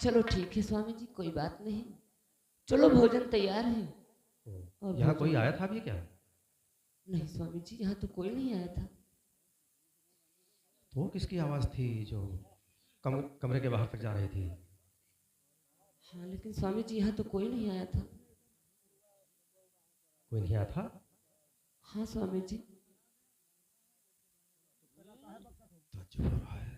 चलो ठीक है स्वामी जी, कोई बात नहीं। चलो भोजन तैयार है। और यहाँ कोई आया था अभी क्या? नहीं स्वामी जी, यहाँ तो कोई नहीं आया था। तो वो किसकी आवाज़ थी जो कमरे के बाहर तक जा रही थी? हाँ लेकिन स्वामी जी यहाँ तो कोई नहीं आया था। कोई नहीं आया था? हाँ स्वामी जी। ताज्जुब हो रहा है।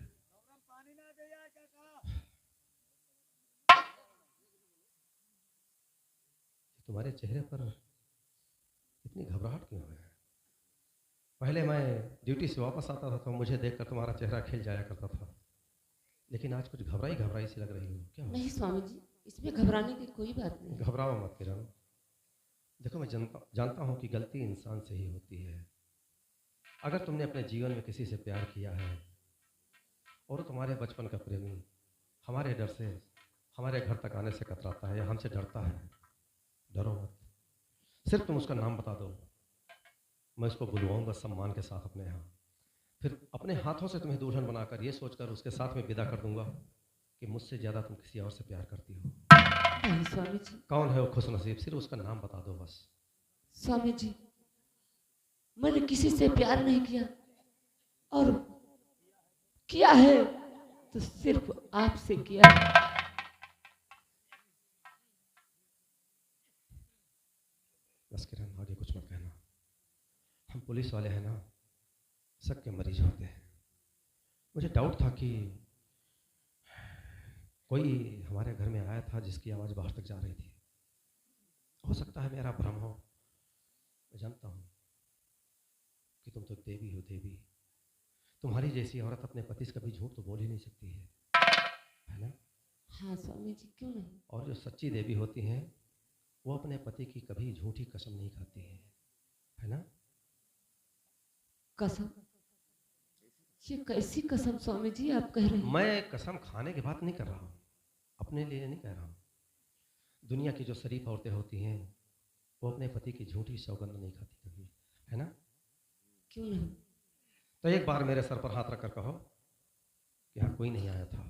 तुम्हारे चेहरे पर इतनी घबराहट क्यों है? पहले मैं ड्यूटी से वापस आता था तो मुझे देखकर तुम्हारा चेहरा खिल जाया करता था, लेकिन आज कुछ घबराई घबराई सी लग रही हो। क्या हो? नहीं स्वामी जी, इसमें घबराने की कोई बात नहीं। घबराओ मत किरण। देखो, मैं जानता हूँ कि गलती इंसान से ही होती है। अगर तुमने अपने जीवन में किसी से प्यार किया है और तुम्हारे बचपन का प्रेमी हमारे डर से हमारे घर तक आने से कतराता है या हमसे डरता है, डरो मत। सिर्फ तुम उसका नाम बता दो, मैं उसको बुलवाऊंगा सम्मान के साथ अपने यहाँ। फिर अपने हाथों से तुम्हें दुल्हन बनाकर ये सोचकर उसके साथ में विदा कर दूंगा कि मुझसे ज़्यादा तुम किसी और से प्यार करती हो। नहीं स्वामी जी। कौन है वो खुश नसीब? सिर्फ उसका नाम बता दो बस। स्वामी जी, मैंने किसी से प्यार नहीं किया, और किया है तो सिर्फ आपसे किया है। बस किरण, आगे कुछ मत कहना। हम पुलिस वाले हैं ना, शक के मरीज होते हैं। मुझे डाउट था कि कोई हमारे घर में आया था जिसकी आवाज़ बाहर तक जा रही थी। हो सकता है मेरा भ्रम हो। मैं जानता हूँ कि तुम तो देवी हो, देवी। तुम्हारी जैसी औरत अपने पति से कभी झूठ तो बोल ही नहीं सकती है ना? हाँ स्वामी जी, क्यों नहीं। और जो सच्ची देवी होती हैं वो अपने पति की कभी झूठी कसम नहीं खाती है ना? कसम? ये कैसी कसम स्वामी जी आप कह रहे हैं? मैं कसम खाने की बात नहीं कर रहा हूँ, अपने लिए नहीं कह रहा हूँ। दुनिया की जो शरीफ औरतें होती हैं वो अपने पति की झूठी सौगंध नहीं खाती कभी, है ना? क्यों नहीं। तो एक बार मेरे सर पर हाथ रखकर कहो कि यहाँ कोई नहीं आया था,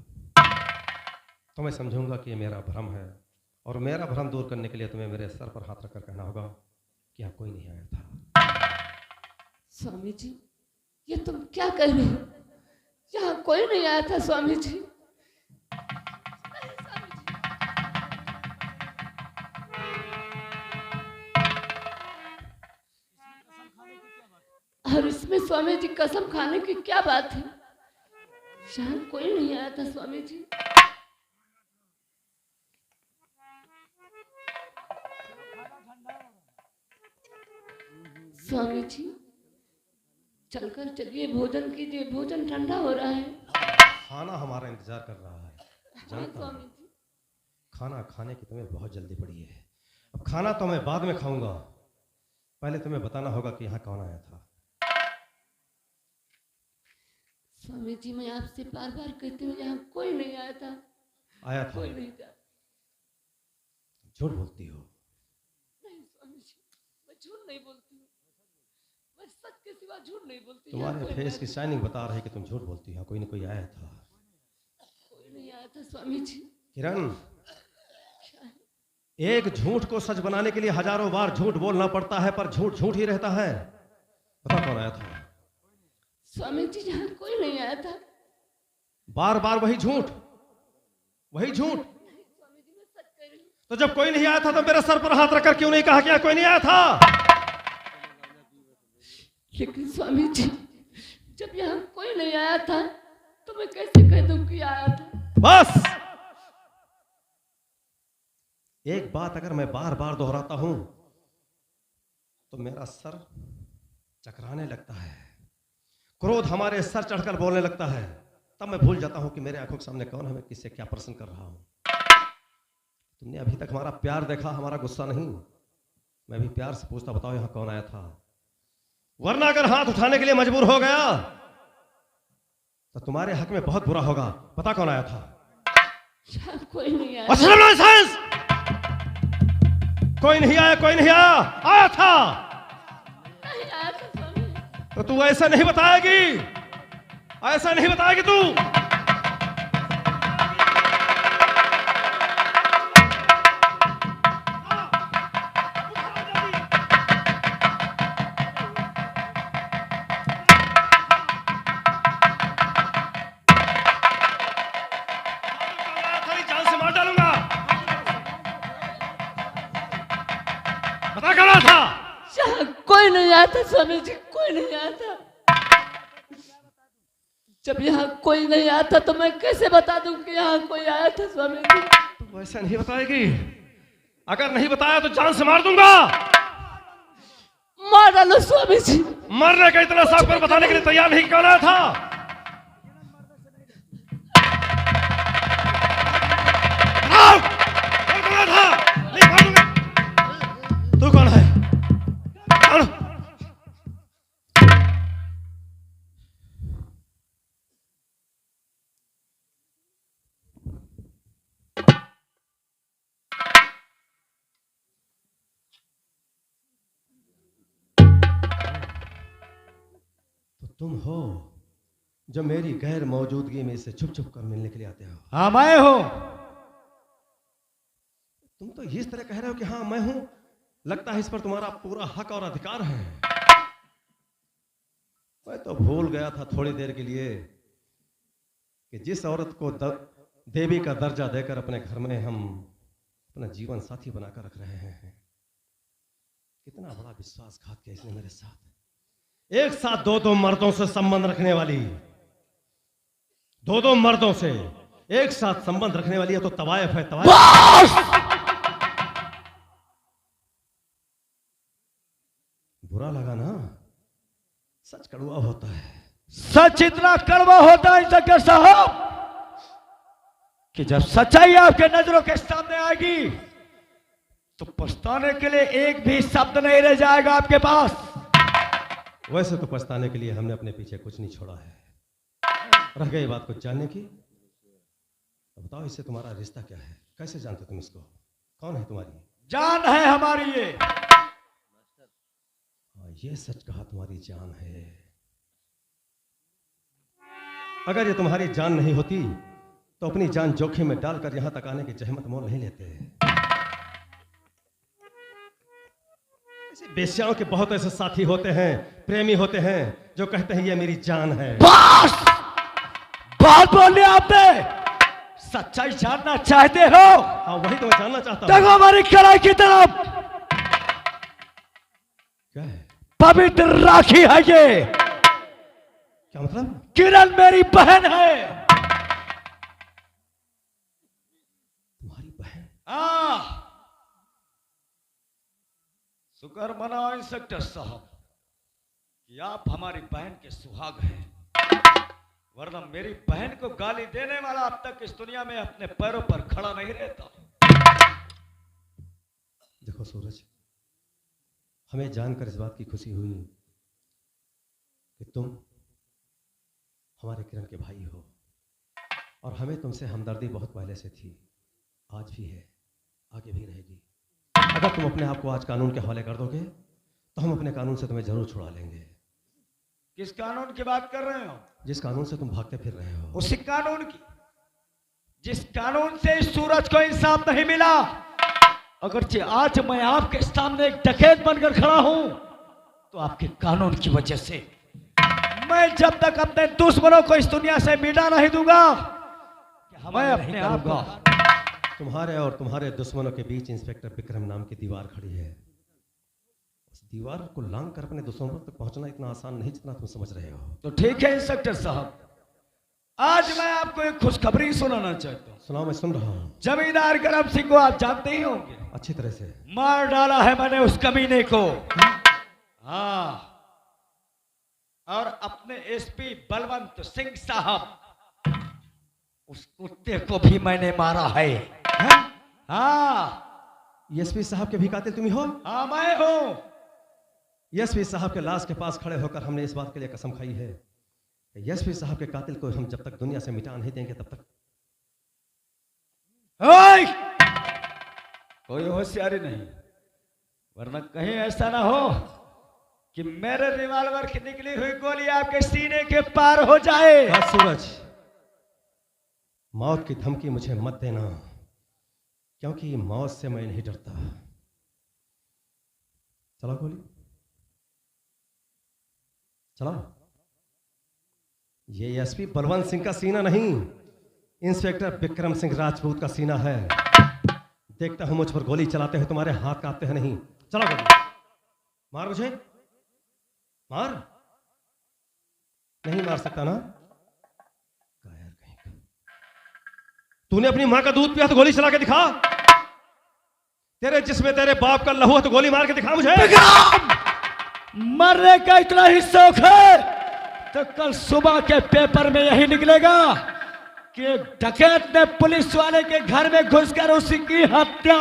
तो मैं समझूंगा कि ये मेरा भ्रम है। और मेरा भ्रम दूर करने के लिए तुम्हें मेरे सर पर हाथ रखकर कहना होगा कि यहाँ कोई नहीं आया था। स्वामी जी, ये तुम क्या कह रहे हो? यहाँ कोई नहीं आया था स्वामी जी। और इसमें स्वामी जी कसम खाने की क्या बात है? यहाँ कोई नहीं आया था स्वामी जी। स्वामी जी, चलकर चलिए, भोजन कीजिए, भोजन ठंडा हो रहा है। खाना हमारा इंतजार कर रहा है, जानता हूं। खाना खाने की तुम्हें बहुत जल्दी पड़ी है। अब खाना तो मैं बाद में खाऊंगा, पहले तुम्हें बताना होगा कि यहाँ कौन आया था। स्वामी जी, मैं आपसे बार बार कहती हूँ यहाँ कोई नहीं आया था। आया था? कोई नहीं था। झूठ बोलती हो। नहीं स्वामी जी, मैं झूठ नहीं बोलती हूँ। मैं सच के सिवा झूठ नहीं बोलती। तुम्हारे फेस की शाइनिंग बता रही कि तुम झूठ बोलती हो। कोई ना कोई आया था। कोई नहीं आया था स्वामी जी। किरण, एक झूठ को सच बनाने के लिए हजारों बार झूठ बोलना पड़ता है, पर झूठ झूठ ही रहता है। बता कौन आया था? स्वामी जी, यहाँ कोई नहीं आया था। बार बार वही झूठ, वही झूठ। स्वामी जी, मैं सच कह रही हूँ। तो जब कोई नहीं आया था तो मेरे सर पर हाथ रखकर क्यों नहीं कहा कि कोई नहीं आया था? लेकिन स्वामी जी, जब यहाँ कोई नहीं आया था तो मैं कैसे कह दूं कि आया था? बस एक बात अगर मैं बार बार दोहराता हूं तो मेरा सर चकराने लगता है, क्रोध हमारे सर चढ़कर बोलने लगता है। तब मैं भूल जाता हूं कि मेरे आंखों के सामने कौन है, मैं किससे क्या प्रश्न कर रहा हूं। तुमने अभी तक हमारा प्यार देखा, हमारा गुस्सा नहीं। मैं भी प्यार से पूछता, बताओ यहां कौन आया था? वरना अगर हाथ उठाने के लिए मजबूर हो गया तो तुम्हारे हक में बहुत बुरा होगा। पता कौन आया था? कोई नहीं आया। कोई नहीं आया, कोई नहीं आया। आया था। नहीं आया था स्वामी। तो तू ऐसा नहीं बताएगी, ऐसा नहीं बताएगी तू। बता कौन आया था? यहाँ कोई नहीं आया था स्वामी जी, कोई नहीं आया था। जब यहाँ कोई नहीं आया था तो मैं कैसे बता दूं कि यहाँ कोई आया था स्वामी जी? तू वैसा नहीं बताएगी? अगर नहीं बताया तो जान से मार दूंगा। मार डालो स्वामी जी। मरने का इतना साफ कर बताने के लिए तैयार नहीं कौन आया था? तू कौन है? तो तुम हो जो मेरी गैर मौजूदगी में इसे छुप छुप कर मिलने के लिए आते हो? हाँ मैं हूं। तुम तो इस तरह कह रहे हो कि हाँ मैं हूं, लगता है इस पर तुम्हारा पूरा हक और अधिकार है। मैं तो भूल गया था थोड़ी देर के लिए कि जिस औरत को देवी का दर्जा देकर अपने घर में हम अपना जीवन साथी बनाकर रख रहे हैं, कितना बड़ा विश्वासघात किया इसने मेरे साथ। एक साथ दो मर्दों से संबंध रखने वाली, दो मर्दों से एक साथ संबंध रखने वाली है तो तवायफ है, तवायफ। बुरा लगा ना? सच कड़वा होता है। सच इतना कड़वा होता है इंस्पेक्टर साहब कि जब सच्चाई आपके नजरों के सामने आएगी तो पछताने के लिए एक भी शब्द नहीं रह जाएगा आपके पास। वैसे तो पछताने के लिए हमने अपने पीछे कुछ नहीं छोड़ा है, रह गई बात कुछ जानने की। तो बताओ इससे तुम्हारा रिश्ता क्या है? कैसे जानते तुम इसको? कौन है तुम्हारी जान? है हमारी ये। ये सच कहा, तुम्हारी जान है। अगर ये तुम्हारी जान नहीं होती तो अपनी जान जोखिम में डालकर यहां तक आने की जहमत मोल नहीं लेते। ऐसे बेश्याओं के बहुत ऐसे साथी होते हैं, प्रेमी होते हैं जो कहते हैं ये मेरी जान है। बस बात बोलिए आपने। सच्चाई जानना चाहते हो? हाँ वही तो मैं जानना चाहता हूं। देखो हमारी कलाई की तरफ क्या है? पवित्र राखी है ये। क्या मतलब? किरण मेरी बहन है। तुम्हारी बहन? शुक्र मनाओ इंस्पेक्टर साहब कि आप हमारी बहन के सुहाग हैं, वरना मेरी बहन को गाली देने वाला अब तक इस दुनिया में अपने पैरों पर खड़ा नहीं रहता। देखो सूरज, हमें जानकर इस बात की खुशी हुई कि तुम हमारे किरण के भाई हो, और हमें तुमसे हमदर्दी बहुत पहले से थी, आज भी है, आगे भी रहेगी। अगर तुम अपने आप को आज कानून के हवाले कर दोगे तो हम अपने कानून से तुम्हें जरूर छुड़ा लेंगे। किस कानून की बात कर रहे हो? जिस कानून से तुम भागते फिर रहे हो। उसी कानून की जिस कानून से इस सूरज को इंसाफ नहीं मिला। अगरचे आज मैं आपके सामने एक डकैत बनकर खड़ा हूं तो आपके कानून की वजह से। मैं जब तक अपने दुश्मनों को इस दुनिया से मिटा नहीं दूंगा, मैं अपने आप को। तुम्हारे और तुम्हारे दुश्मनों के बीच इंस्पेक्टर विक्रम नाम की दीवार खड़ी है। उस दीवार को लांग कर अपने दुश्मनों तक पहुंचना इतना आसान नहीं जितना तुम समझ रहे हो। तो ठीक है इंस्पेक्टर साहब, आज मैं आपको एक खुशखबरी सुनाना चाहता हूँ। सुनाओ, मैं सुन रहा हूँ। जमींदार करम सिंह को आप जानते ही होंगे। अच्छी तरह से। मार डाला है मैंने उस कमीने को। हाँ, और अपने एसपी बलवंत सिंह साहब, उस कुत्ते को भी मैंने मारा है। हाँ, एसपी साहब के भी कातिल तुम ही हो? हाँ मैं हूं। एसपी साहब के लाश के पास खड़े होकर हमने इस बात के लिए कसम खाई है कि एसपी साहब के कातिल को हम जब तक दुनिया से मिटा नहीं देंगे तब तक। कोई होशियारी नहीं, वरना कहीं ऐसा ना हो कि मेरे रिवॉल्वर की निकली हुई गोली आपके सीने के पार हो जाए। सूरज, मौत की धमकी मुझे मत देना, क्योंकि मौत से मैं नहीं डरता। चला गोली, चला। ये एसपी बलवंत सिंह का सीना नहीं, इंस्पेक्टर विक्रम सिंह राजपूत का सीना है। देखता हूं मुझ पर गोली चलाते हुए तुम्हारे हाथ कांपते हैं नहीं चला गोली, मार मुझे, मार। नहीं मार सकता ना? कायर कहीं का। तूने अपनी मां का दूध पिया तो गोली चला के दिखा। तेरे जिसमें तेरे बाप का लहू है तो गोली मार के दिखा मुझे। मरने का इतना ही शौक है तो कल सुबह के पेपर में यही निकलेगा कि एक डकैत ने पुलिस वाले के घर में घुसकर उसी की हत्या।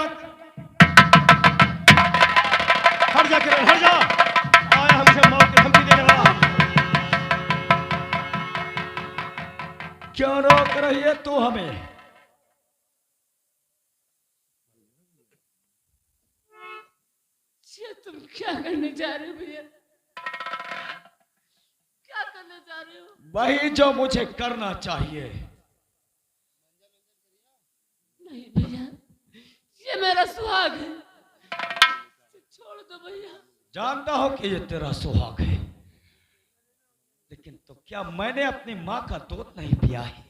हट जा किरण, हट जा। आया हमसे मौत की धमकी देने वाला। क्यों रोक रही है तू हमें? ये तुम क्या करने जा रहे हो भैया? क्या करने जा रहे हो? वही जो मुझे करना चाहिए। नहीं भैया, ये मेरा सुहाग है, छोड़ दो भैया। जानता हूं कि ये तेरा सुहाग है, लेकिन तो क्या मैंने अपनी मां का दूध नहीं पिया है?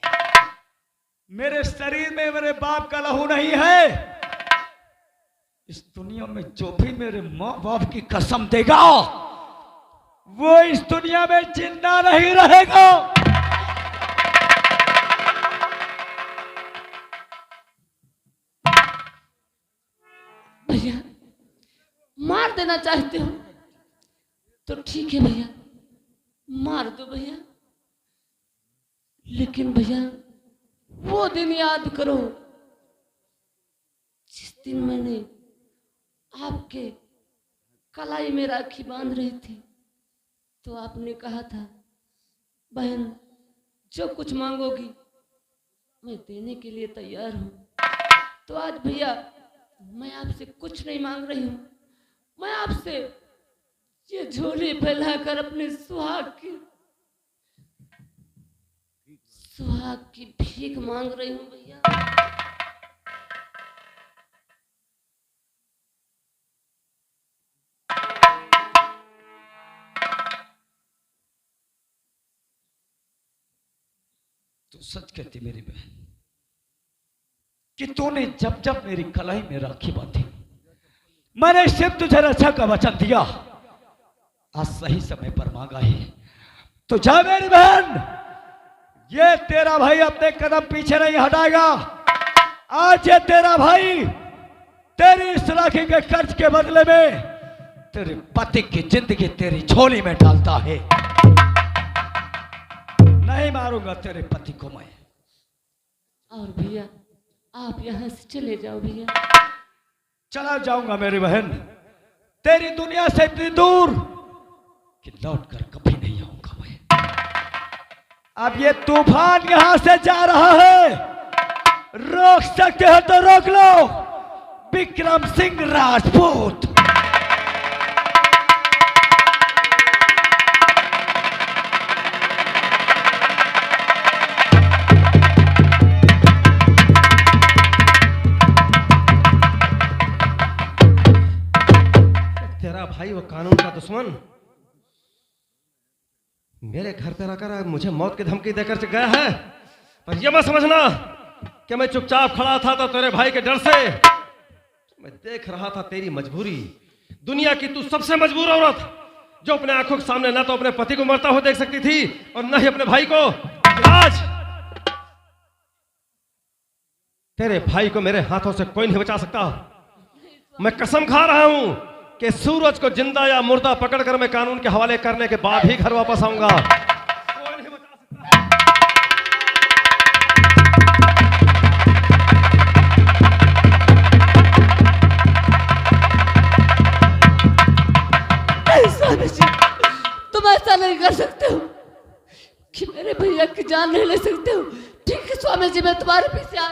मेरे शरीर में मेरे बाप का लहू नहीं है। इस दुनिया में जो भी मेरे माँ बाप की कसम देगा वो इस दुनिया में जिंदा नहीं रहेगा। भैया मार देना चाहते हो तो ठीक है भैया, मार दो भैया, लेकिन भैया वो दिन याद करो जिस दिन मैंने आपके कलाई में राखी बांध रही थी तो आपने कहा था बहन जो कुछ मांगोगी मैं देने के लिए तैयार हूं। तो आज भैया मैं आपसे कुछ नहीं मांग रही हूं, मैं आपसे ये झोली फैलाकर अपने सुहाग की भीख मांग रही हूं भैया। तू सच कहती मेरी बहन कि तूने जब जब मेरी कलाई में राखी बांधी मैंने सिर्फ तुझे रक्षा का वचन दिया, आज सही समय पर मांगा है तो जा मेरी बहन, ये तेरा भाई अपने कदम पीछे नहीं हटाएगा। आज ये तेरा भाई तेरी इस राखी के कर्ज के बदले में तेरे पति की जिंदगी तेरी झोली में डालता है। नहीं मारूंगा तेरे पति को मैं। और भैया आप यहाँ से चले जाओ भैया। चला जाऊंगा मेरी बहन, तेरी दुनिया से इतनी दूर कि लौट कर कभी नहीं आऊंगा मैं। अब ये तूफान यहां से जा रहा है, रोक सकते हो तो रोक लो। विक्रम सिंह राजपूत। तेरा भाई वो कानून का दुश्मन मेरे घर पे रहकर मुझे मौत की धमकी देकर गया है, पर यह मत समझना कि मैं चुपचाप खड़ा था तो तेरे भाई के डर से। मैं देख रहा था तेरी मजबूरी, दुनिया की तू सबसे मजबूर औरत जो अपने आंखों के सामने ना तो अपने पति को मरता हुआ देख सकती थी और न ही अपने भाई को। आज तेरे भाई को मेरे हाथों से कोई नहीं बचा सकता। मैं कसम खा रहा हूं कि सूरज को जिंदा या मुर्दा पकड़कर मैं कानून के हवाले करने के बाद ही घर वापस आऊंगा। कोई नहीं बचा सकता। स्वामी जी तुम ऐसा नहीं कर सकते हो कि मेरे भैया की जान नहीं ले सकते हो। ठीक है स्वामी जी, मैं तुम्हारे पीछे आ।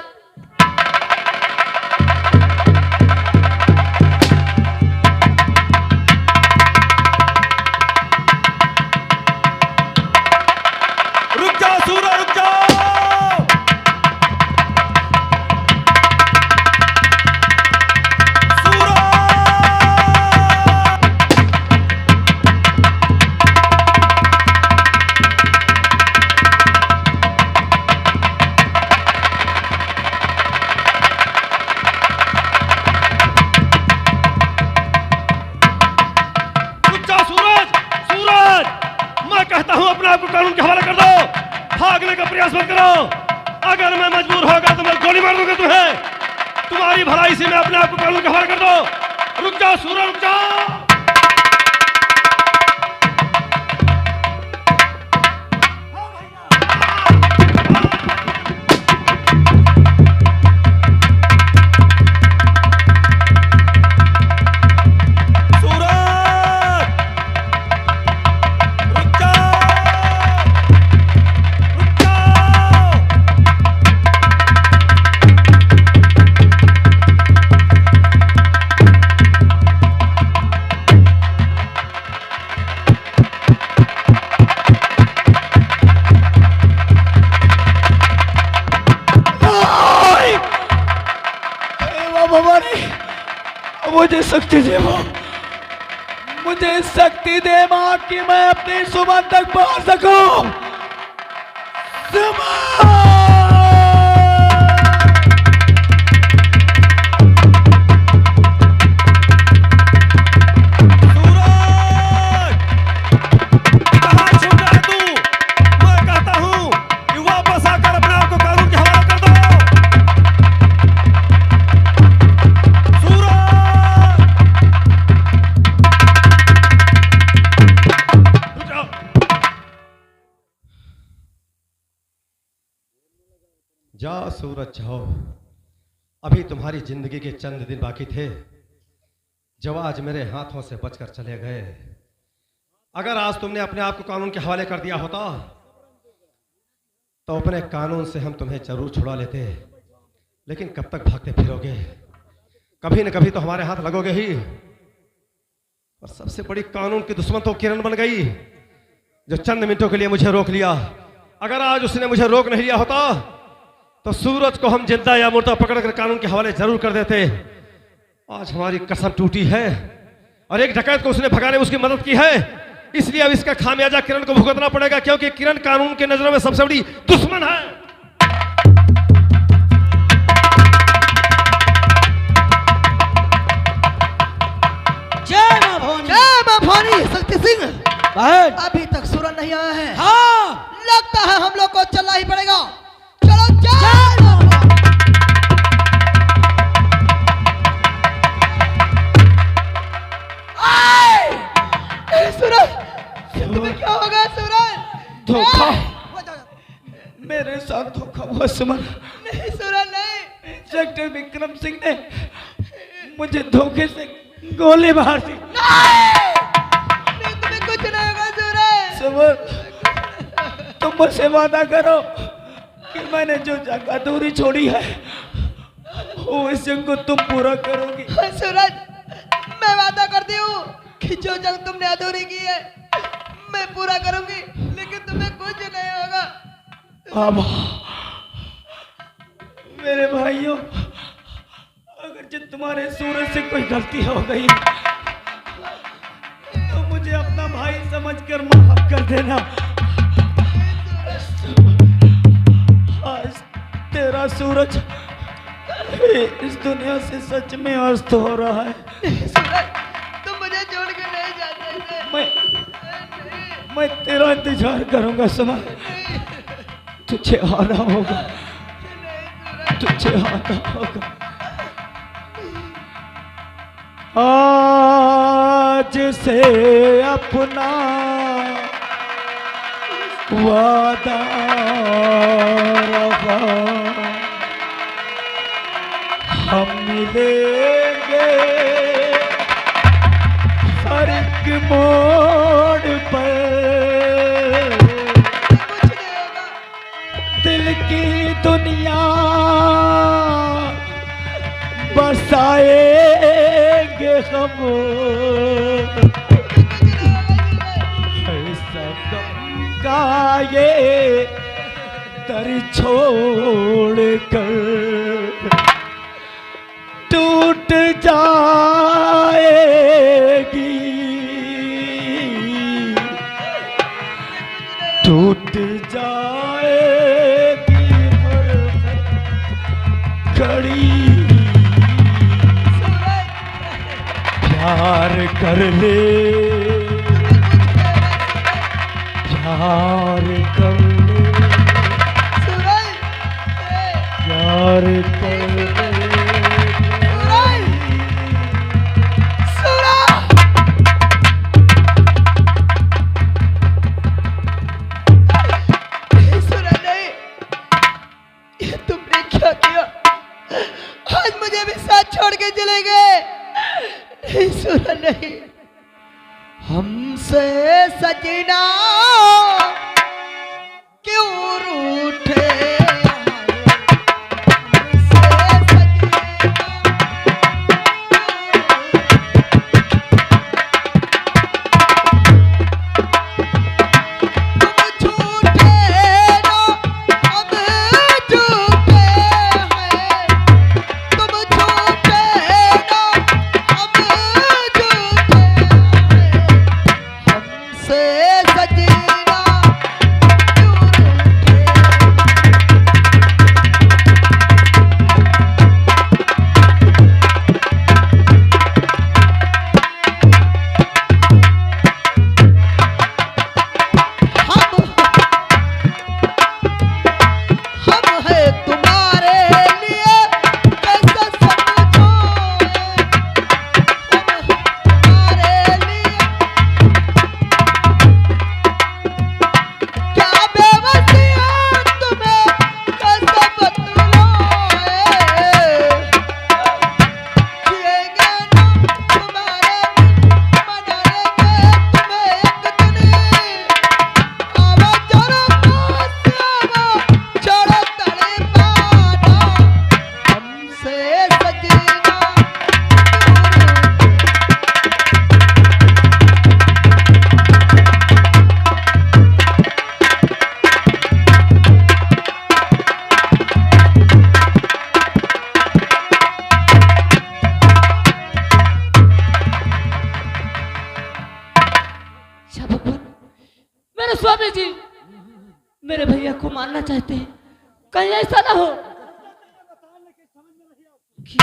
बकस मत करो। अगर मैं मजबूर होगा तो मैं गोली मार दूंगा तुम्हें। तुम्हारी भलाई से मैं अपने आप को कानून के हवाले कर दो। रुक जाओ सूरज, रुक जाओ। मुझे शक्ति दे मां, मुझे शक्ति दे मां कि मैं अपनी सुमन तक पहुंच सकूं। जाओ सूरज जाओ। अभी तुम्हारी जिंदगी के चंद दिन बाकी थे जो आज मेरे हाथों से बचकर चले गए। अगर आज तुमने अपने आप को कानून के हवाले कर दिया होता तो अपने कानून से हम तुम्हें जरूर छुड़ा लेते, लेकिन कब तक भागते फिरोगे? कभी न कभी तो हमारे हाथ लगोगे ही। और सबसे बड़ी कानून की दुश्मन तो किरण बन गई जो चंद मिनटों के लिए मुझे रोक लिया। अगर आज उसने मुझे रोक नहीं लिया होता तो सूरज को हम जिंदा या मुर्दा पकड़कर कानून के हवाले जरूर कर देते। आज हमारी कसम टूटी है और एक डकैत को उसने भगाने में उसकी मदद की है, इसलिए अब इसका खामियाजा किरण को भुगतना पड़ेगा, क्योंकि किरण कानून की नजरों में सबसे बड़ी दुश्मन है। जय मां भवानी, जय मां भवानी। शक्ति सिंह, अभी तक सूरज नहीं आया है। हाँ, लगता है हम लोग को चलना ही पड़ेगा। चलो जय मां भवानी। सूरज, तुम्हें क्या होगा सूरज? धोखा, मेरे साथ धोखा हुआ सुमन। नहीं सूरज नहीं, इंस्पेक्टर विक्रम सिंह ने मुझे धोखे से गोली मार दी। नहीं, तुम्हें कुछ नहीं होगा सूरज। सुमन, तुम मुझसे वादा करो कि मैंने जो जंग अधूरी छोड़ी है वो इस जंग को तुम पूरा करोगी। सूरज, मैं वादा करती हूँ कि जो जंग तुमने अधूरी की है मैं पूरा करूंगी, लेकिन तुम्हें कुछ नहीं होगा। अब मेरे भाइयों, अगर जो तुम्हारे सूरज से कोई गलती हो गई तो मुझे अपना भाई समझकर माफ कर देना। आज तेरा सूरज इस दुनिया से सच में अस्त हो रहा है। सूरज, तुम मुझे छोड़ के नहीं जाते थे। मैं तेरा इंतजार करूंगा सुमन। तुझे आना होगा, तुझे आना होगा। आज से अपना वादा रहा, हम मिलेंगे हर एक मोड़ पर। दिल की दुनिया बसाएंगे हम, का ये दर छोड़ कर टूट जाएगी, टूट जाएगी हर घड़ी। प्यार कर ले, प्यार कर ले प्यार करने तुमने क्या किया? आज मुझे भी साथ छोड़ के चले गए। नहीं सुना नहीं, हमसे सजना क्यों रूठे? स्वामी जी मेरे भैया को मारना चाहते हैं, कहीं ऐसा ना हो कि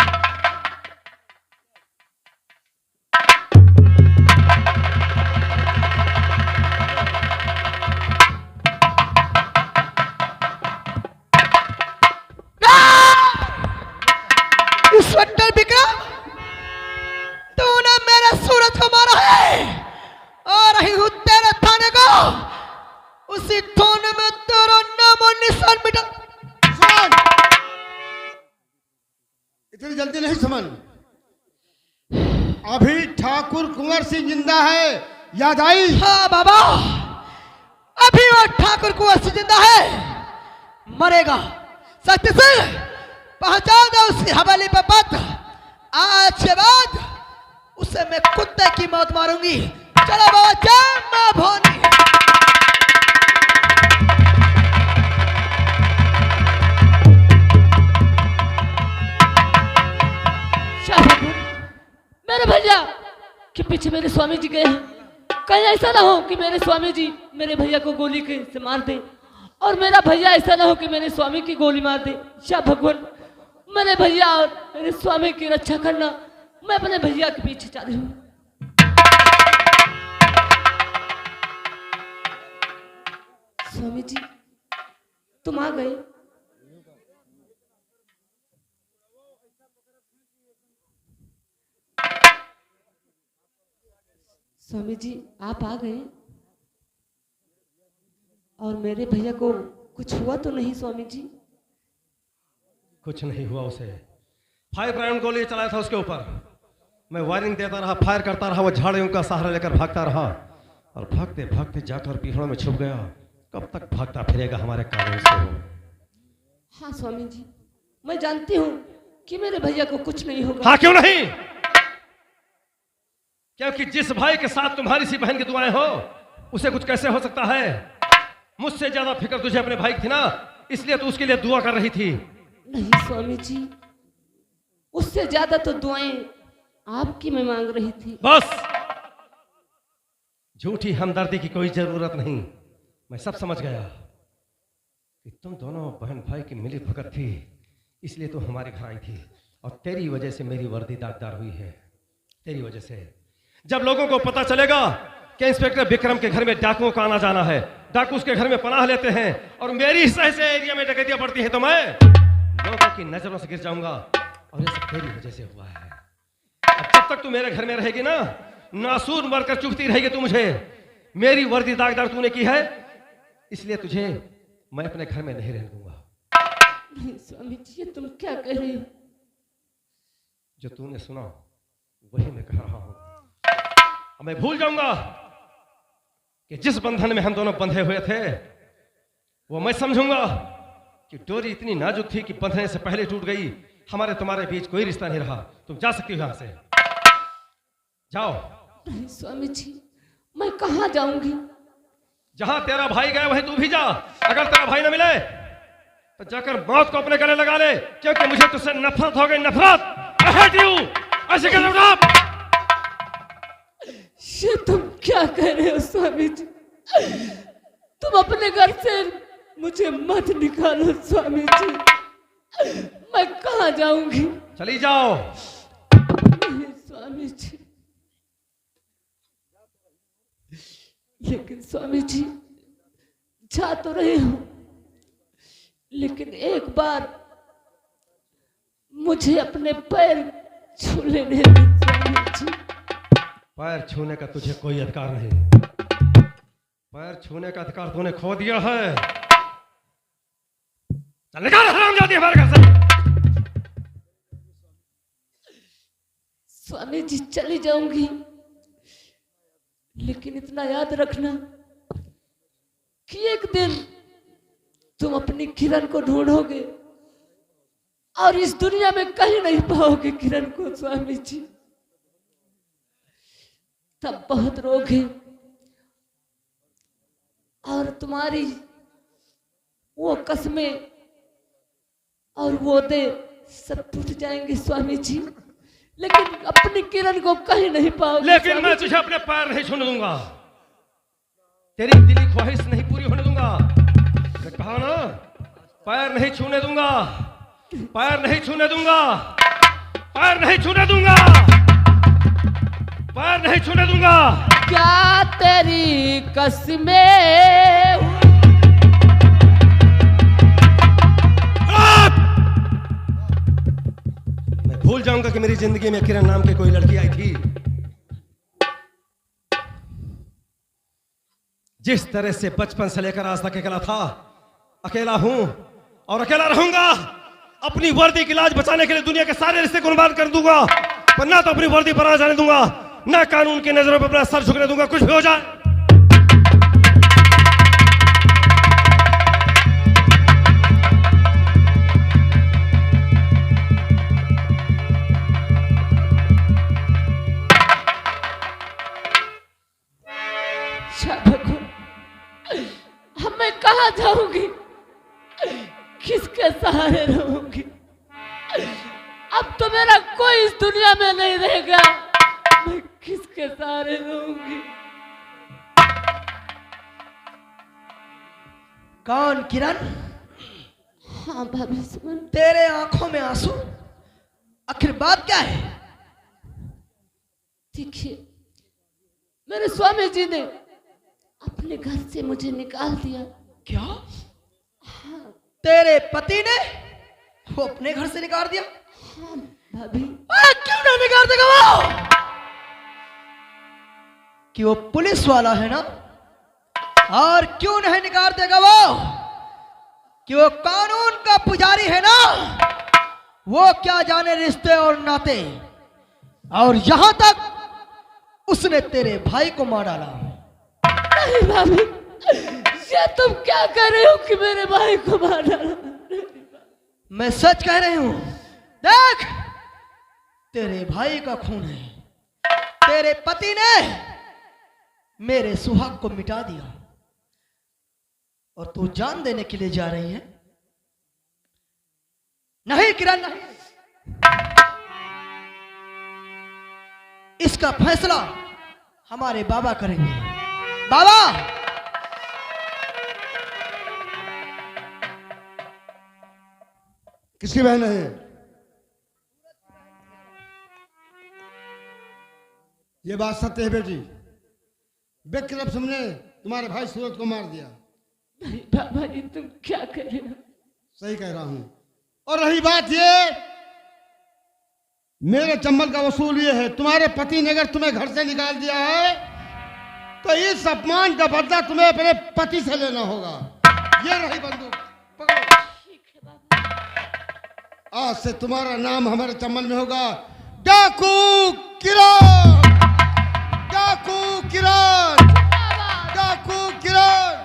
इंस्पेक्टर विक्रम, तूने मेरे सूरज को मारा है और रही हूं तेरे थाने को, उसी थाने में तेरा नाम और निशान मिटा। इतनी जल्दी नहीं समझ, अभी ठाकुर कुंवर सिंह जिंदा है, याद आई? हाँ बाबा, अभी वो ठाकुर कुंवर सिंह जिंदा है, मरेगा। शक्ति सिंह पहुंचा दो उसकी हवेली पे बात, आज के बाद उसे मैं कुत्ते की मौत मारूंगी। चलो बाबा, जय मां भवानी। मेरे भैया के पीछे मेरे स्वामी जी गए हैं, कहीं ऐसा ना हो कि मेरे स्वामी जी मेरे भैया को गोली के से मार दे और मेरा भैया ऐसा ना हो कि मेरे स्वामी की गोली मार दे। शाह भगवान मेरे भैया और मेरे स्वामी की रक्षा करना, मैं अपने भैया के पीछे जा रही हूँ। स्वामी जी तुम आ गए। स्वामी जी आप आ गए और मेरे भैया को कुछ हुआ तो नहीं? स्वामी जी कुछ नहीं हुआ, उसे 5 राउंड गोली चलाया था उसके ऊपर, मैं वायरिंग देता रहा, फायर करता रहा, वो झाड़ियों का सहारा लेकर भागता रहा और भागते भागते जाकर पीहड़ों में छुप गया। कब तक भागता फिरेगा हमारे कानून से वो? हाँ स्वामी जी मैं जानती हूँ कि मेरे भैया को कुछ नहीं होगा। हाँ क्यों नहीं? क्योंकि जिस भाई के साथ तुम्हारी सी बहन की दुआएं हो उसे कुछ कैसे हो सकता है? मुझसे ज्यादा फिक्र तुझे अपने भाई की थी ना, इसलिए तू उसके लिए दुआ कर रही थी। नहीं स्वामी जी, उससे ज्यादा तो दुआएं आपकी मैं मांग रही थी। बस झूठी हमदर्दी की कोई जरूरत नहीं, मैं सब समझ गया कि तुम दोनों बहन भाई की मिली भगत थी, इसलिए तो हमारे घर आई थी और तेरी वजह से मेरी वर्दी दागदार हुई है। तेरी वजह से जब लोगों को पता चलेगा कि इंस्पेक्टर विक्रम के घर में डाकुओं का आना जाना है, डाकू उसके घर में पनाह लेते हैं और मेरी सह से एरिया में डकैतियां पड़ती है, तो मैं लोगों की नजरों से गिर जाऊंगा, और ये सब तेरी वजह से हुआ है। अब जब तक तू मेरे घर में रहेगी ना, नासूर मरकर चुभती रहेगी तू मुझे। मेरी वर्दी दागदार तूने की है, इसलिए तुझे मैं अपने घर में नहीं रहने दूंगा। नहीं स्वामी जी, ये तुम क्या कह रहे हो? जो तूने सुना वही मैं कह रहा हूं। अब मैं भूल जाऊंगा कि जिस बंधन में हम दोनों बंधे हुए थे, वो मैं समझूंगा कि डोरी इतनी नाजुक थी कि बंधने से पहले टूट गई। हमारे तुम्हारे बीच कोई रिश्ता नहीं रहा। तुम जा सकती हो यहां से, जाओ। नहीं स्वामी जी, मैं कहाँ जाऊंगी? जहां तेरा भाई गया वहीं तू भी जा। अगर तेरा भाई ना मिले तो जाकर मौत को अपने गले लगा ले, क्योंकि मुझे तुझसे नफरत हो गई, नफरत। I hate you! ऐसे कर लो आप। ये तुम क्या कह रहे हो स्वामी जी? तुम अपने घर से मुझे मत निकालो स्वामी जी। मैं कहाँ जाऊंगी? चली जाओ। नहीं स्वामी जी, लेकिन स्वामी जी जा तो रही हूं, लेकिन एक बार मुझे अपने पैर छू लेने दो स्वामी जी। पैर छूने का तुझे कोई अधिकार नहीं। पैर छूने का अधिकार तूने खो दिया है। चल निकाल हरामजादी हमारे घर से। स्वामी जी चली जाऊंगी, लेकिन इतना याद रखना कि एक दिन तुम अपनी किरण को ढूंढोगे और इस दुनिया में कहीं नहीं पाओगे किरण को स्वामी जी। तब बहुत रोगे और तुम्हारी वो कसमें और वो दे सब टूट जाएंगे स्वामी जी, लेकिन अपनी किरण को कहीं नहीं पाओगे। लेकिन मैं तुझे अपने पैर नहीं छूने दूंगा, तेरी दिली ख्वाहिश नहीं पूरी होने दूंगा। मैं कहा ना, पैर नहीं छूने दूंगा, पैर नहीं छूने दूंगा, पैर नहीं छूने दूंगा, पैर नहीं छूने दूंगा। क्या तेरी कसमें मैं भूल जाऊंगा कि मेरी जिंदगी में किरण नाम की कोई लड़की आई थी। जिस तरह से बचपन से लेकर आज तक अकेला था, अकेला हूं और अकेला रहूंगा। अपनी वर्दी की लाज बचाने के लिए दुनिया के सारे रिश्ते कुर्बान कर दूंगा, पर ना तो अपनी वर्दी पर आ जाने दूंगा, ना कानून की नजरों पर अपना सर झुकने दूंगा, कुछ भी हो जाए। मैं कहाँ जाऊंगी? किसके सहारे रहूंगी? अब तो मेरा कोई इस दुनिया में नहीं रहेगा। मैं किसके सहारे रहूंगी? कौन किरण? हाँ भाभी सुमन। तेरे आंखों में आंसू, आखिर बात क्या है? देखिए, मेरे स्वामी जी ने अपने घर से मुझे निकाल दिया। क्या? हाँ तेरे पति ने वो अपने घर से निकाल दिया? हाँ भाभी। क्यों नहीं निकाल देगा वो? कि वो पुलिस वाला है ना? और क्यों नहीं निकाल देगा वो? कि वो कानून का पुजारी है ना? वो क्या जाने रिश्ते और नाते। और यहां तक उसने तेरे भाई को मार डाला। नहीं भाभी, ये तुम क्या कर रहे हो कि मेरे भाई को मार डाला? मैं सच कह रही हूं। देख, तेरे भाई का खून है। तेरे पति ने मेरे सुहाग को मिटा दिया और तू जान देने के लिए जा रही है? नहीं किरण, नहीं। इसका फैसला हमारे बाबा करेंगे। बाबा! किसकी बहन है? ये बात सत्य है बेटी। बेकरब हमने तुम्हारे भाई सूरज को मार दिया। नहीं बाबा, ये तुम क्या कर रहे हो? सही कह रहा हूं। और रही बात ये, मेरे चंबल का वसूल ये है, तुम्हारे पति ने अगर तुम्हें घर से निकाल दिया है तो इस अपमान का बदला तुम्हें अपने पति से लेना होगा। ये रही बंदूक, पकड़ो। आज से तुम्हारा नाम हमारे चंबल में होगा डाकू किरण, डाकू किरण, डाकू किरण।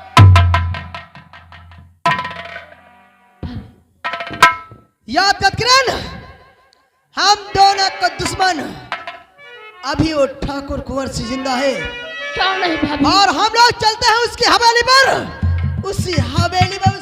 याद कर किरण, हम दोनों का दुश्मन अभी वो ठाकुर कुंवर से जिंदा है। क्यों नहीं भाभी? और हम लोग चलते हैं उसकी हवेली पर, उसी हवेली में